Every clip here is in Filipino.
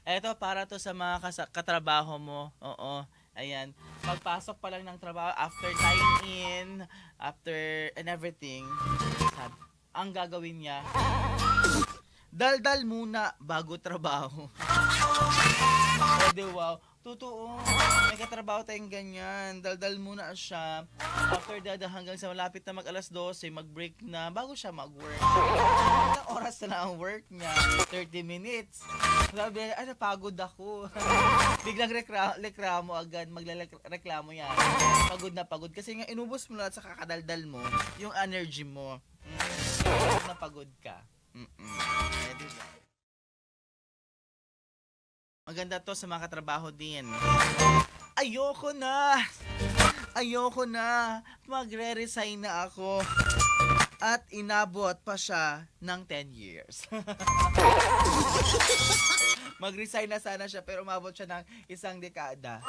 Eto para 'to sa mga katrabaho mo, oo, ayan. Pagpasok pa lang ng trabaho, after tying in, after and everything, sab ang gagawin niya, daldal muna bago trabaho. Oh, 'di wow, totoo. May katrabaho tayong ganyan, daldal muna siya, after that hanggang sa malapit na mag-12:00, mag-break na bago siya mag-work. Ilang oras na lang ang work niya, 30 minutes. Sabi niya, "Ay, napagod ako." Biglang reklamo agad, magreklamo yan. Pagod kasi nga inubos mo lahat sa kakadaldal mo, yung energy mo. Pagod na pagod ka. Eh, diba? Maganda to sa mga katrabaho din. Ayoko na! Ayoko na! Magre-resign na ako. At inabot pa siya ng 10 years. Mag-resign na sana siya pero umabot siya ng isang dekada.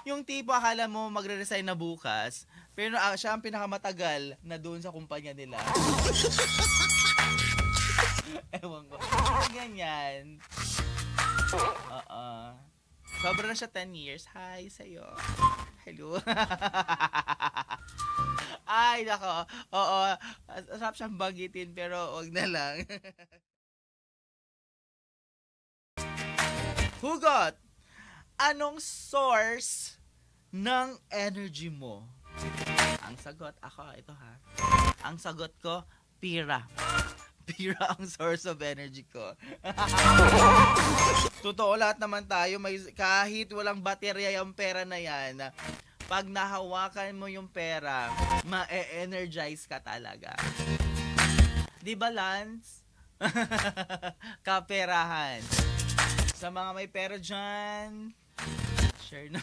Yung tipo akala mo magre-resign na bukas, pero siya ang pinakamatagal na doon sa kumpanya nila. Ewan ko. Ganyan. Oo. Sobra na siya 10 years. Hi sa'yo. Hello. Ay, nako. Oo. Sarap siyang bagitin pero wag na lang. Hugot! Anong source ng energy mo? Ang sagot, ito ha. Ang sagot ko, pira. Pira ang source of energy ko. Totoo, lahat naman tayo, kahit walang baterya yung pera na yan, pag nahawakan mo yung pera, ma-energize ka talaga. Di ba, Lance? Kaperahan. Sa mga may pera dyan, share na.